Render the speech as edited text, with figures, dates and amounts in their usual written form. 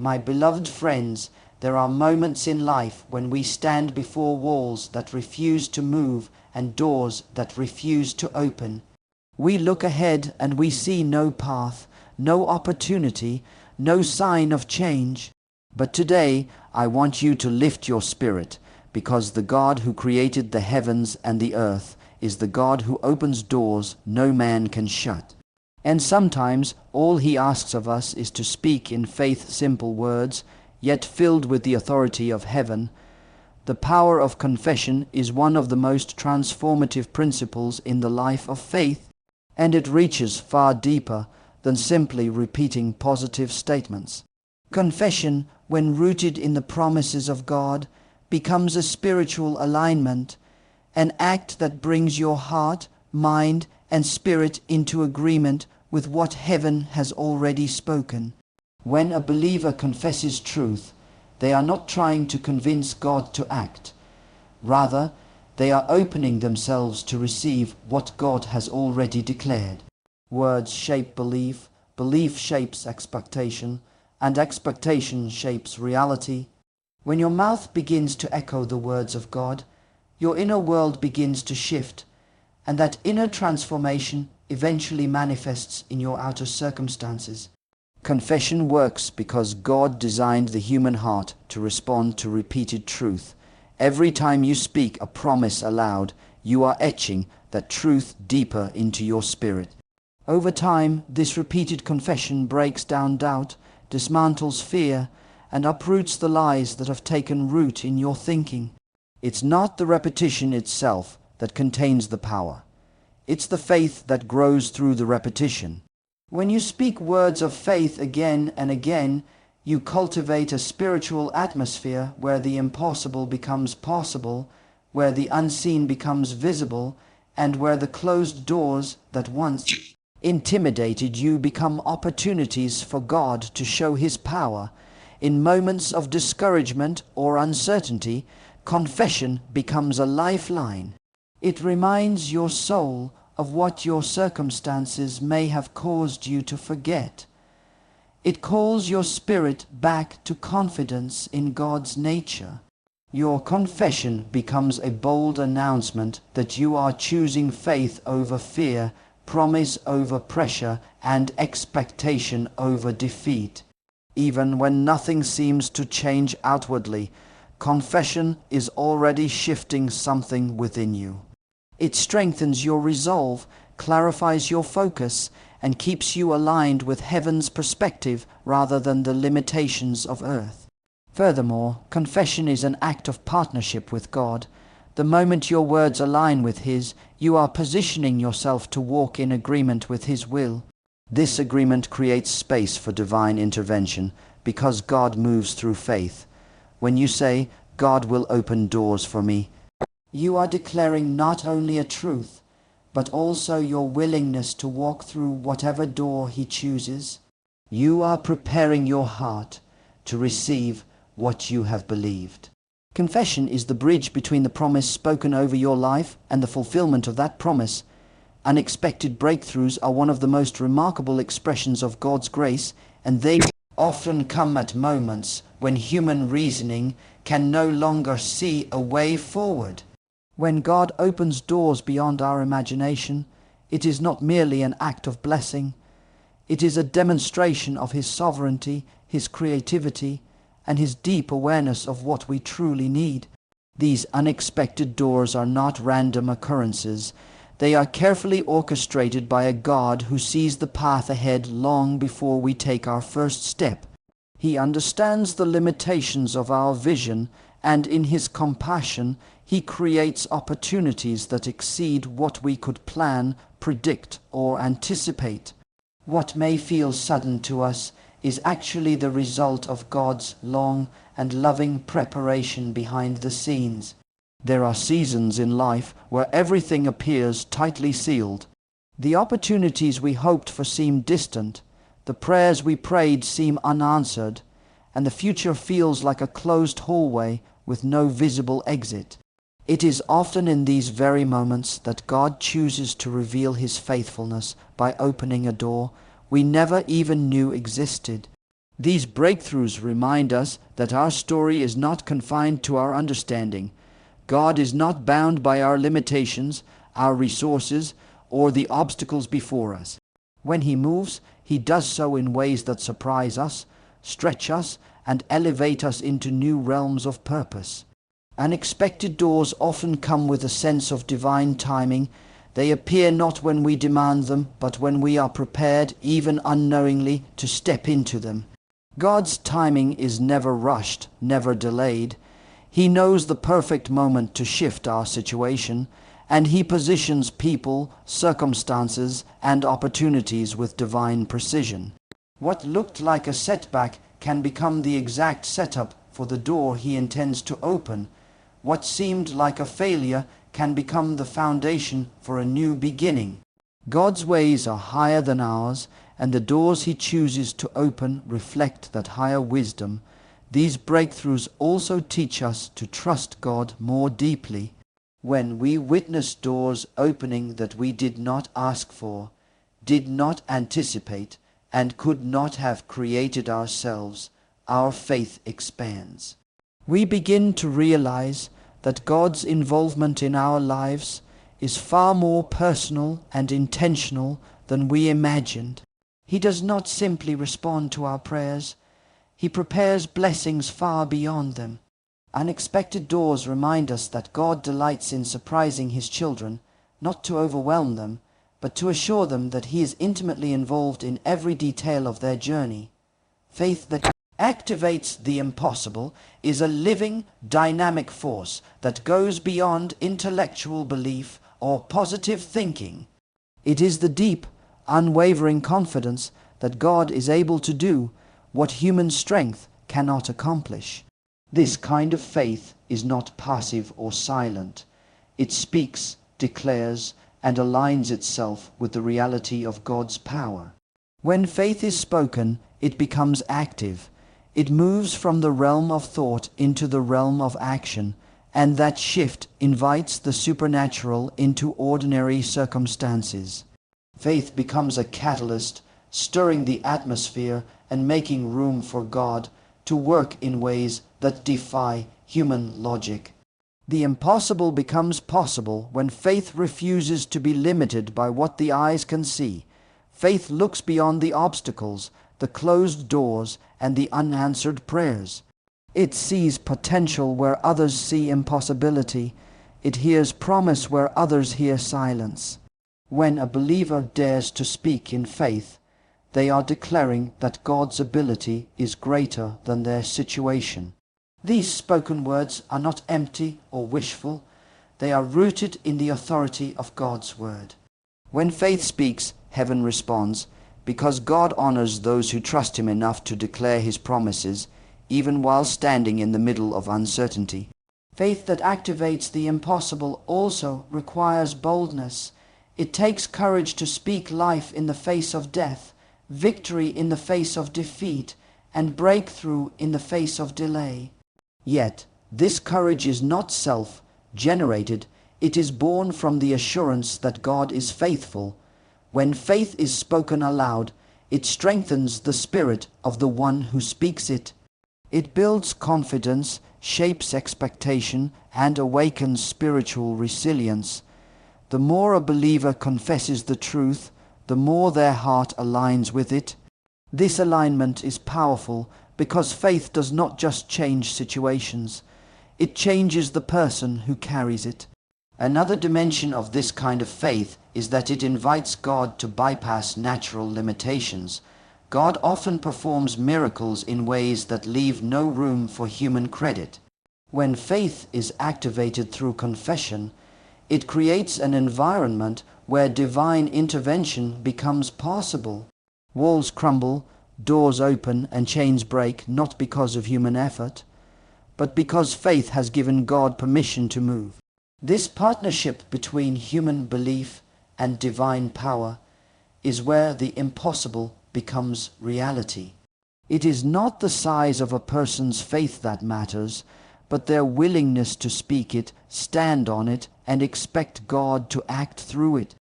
My beloved friends, there are moments in life when we stand before walls that refuse to move and doors that refuse to open. We look ahead and we see no path, no opportunity, no sign of change. But today, I want you to lift your spirit, because the God who created the heavens and the earth is the God who opens doors no man can shut. And sometimes all he asks of us is to speak in faith simple words, yet filled with the authority of heaven. The power of confession is one of the most transformative principles in the life of faith, and it reaches far deeper than simply repeating positive statements. Confession, when rooted in the promises of God, becomes a spiritual alignment, an act that brings your heart, mind, and spirit into agreement with what heaven has already spoken. When a believer confesses truth, they are not trying to convince God to act. Rather, they are opening themselves to receive what God has already declared. Words shape belief, belief shapes expectation, and expectation shapes reality. When your mouth begins to echo the words of God, your inner world begins to shift, and that inner transformation eventually manifests in your outer circumstances. Confession works because God designed the human heart to respond to repeated truth. Every time you speak a promise aloud, you are etching that truth deeper into your spirit. Over time, this repeated confession breaks down doubt, dismantles fear, and uproots the lies that have taken root in your thinking. It's not the repetition itself that contains the power. It's the faith that grows through the repetition. When you speak words of faith again and again, you cultivate a spiritual atmosphere where the impossible becomes possible, where the unseen becomes visible, and where the closed doors that once intimidated you become opportunities for God to show His power. In moments of discouragement or uncertainty, confession becomes a lifeline. It reminds your soul of what your circumstances may have caused you to forget. It calls your spirit back to confidence in God's nature. Your confession becomes a bold announcement that you are choosing faith over fear, promise over pressure, and expectation over defeat. Even when nothing seems to change outwardly, confession is already shifting something within you. It strengthens your resolve, clarifies your focus, and keeps you aligned with heaven's perspective rather than the limitations of earth. Furthermore, confession is an act of partnership with God. The moment your words align with His, you are positioning yourself to walk in agreement with His will. This agreement creates space for divine intervention because God moves through faith. When you say, "God will open doors for me," you are declaring not only a truth, but also your willingness to walk through whatever door He chooses. You are preparing your heart to receive what you have believed. Confession is the bridge between the promise spoken over your life and the fulfillment of that promise. Unexpected breakthroughs are one of the most remarkable expressions of God's grace, and they often come at moments when human reasoning can no longer see a way forward. When God opens doors beyond our imagination, it is not merely an act of blessing. It is a demonstration of His sovereignty, His creativity, and His deep awareness of what we truly need. These unexpected doors are not random occurrences. They are carefully orchestrated by a God who sees the path ahead long before we take our first step. He understands the limitations of our vision, and in His compassion, He creates opportunities that exceed what we could plan, predict, or anticipate. What may feel sudden to us is actually the result of God's long and loving preparation behind the scenes. There are seasons in life where everything appears tightly sealed. The opportunities we hoped for seem distant, the prayers we prayed seem unanswered, and the future feels like a closed hallway with no visible exit. It is often in these very moments that God chooses to reveal His faithfulness by opening a door we never even knew existed. These breakthroughs remind us that our story is not confined to our understanding. God is not bound by our limitations, our resources, or the obstacles before us. When He moves, He does so in ways that surprise us, stretch us, and elevate us into new realms of purpose. Unexpected doors often come with a sense of divine timing. They appear not when we demand them, but when we are prepared, even unknowingly, to step into them. God's timing is never rushed, never delayed. He knows the perfect moment to shift our situation, and He positions people, circumstances, and opportunities with divine precision. What looked like a setback can become the exact setup for the door He intends to open. What seemed like a failure can become the foundation for a new beginning. God's ways are higher than ours, and the doors He chooses to open reflect that higher wisdom. These breakthroughs also teach us to trust God more deeply. When we witness doors opening that we did not ask for, did not anticipate, and could not have created ourselves, our faith expands. We begin to realize that God's involvement in our lives is far more personal and intentional than we imagined. He does not simply respond to our prayers. He prepares blessings far beyond them. Unexpected doors remind us that God delights in surprising His children, not to overwhelm them, but to assure them that He is intimately involved in every detail of their journey. Faith that activates the impossible is a living, dynamic force that goes beyond intellectual belief or positive thinking. It is the deep, unwavering confidence that God is able to do what human strength cannot accomplish. This kind of faith is not passive or silent. It speaks, declares, and aligns itself with the reality of God's power. When faith is spoken, it becomes active. It moves from the realm of thought into the realm of action, and that shift invites the supernatural into ordinary circumstances. Faith becomes a catalyst, stirring the atmosphere and making room for God to work in ways that defy human logic. The impossible becomes possible when faith refuses to be limited by what the eyes can see. Faith looks beyond the obstacles, the closed doors, and the unanswered prayers. It sees potential where others see impossibility. It hears promise where others hear silence. When a believer dares to speak in faith, they are declaring that God's ability is greater than their situation. These spoken words are not empty or wishful. They are rooted in the authority of God's word. When faith speaks, heaven responds, because God honors those who trust Him enough to declare His promises, even while standing in the middle of uncertainty. Faith that activates the impossible also requires boldness. It takes courage to speak life in the face of death, victory in the face of defeat, and breakthrough in the face of delay. Yet, this courage is not self-generated. It is born from the assurance that God is faithful. When faith is spoken aloud, it strengthens the spirit of the one who speaks it. It builds confidence, shapes expectation, and awakens spiritual resilience. The more a believer confesses the truth, the more their heart aligns with it. This alignment is powerful because faith does not just change situations. It changes the person who carries it. Another dimension of this kind of faith is that it invites God to bypass natural limitations. God often performs miracles in ways that leave no room for human credit. When faith is activated through confession, it creates an environment where divine intervention becomes possible. Walls crumble, doors open, and chains break, not because of human effort, but because faith has given God permission to move. This partnership between human belief and divine power is where the impossible becomes reality. It is not the size of a person's faith that matters, but their willingness to speak it, stand on it, and expect God to act through it.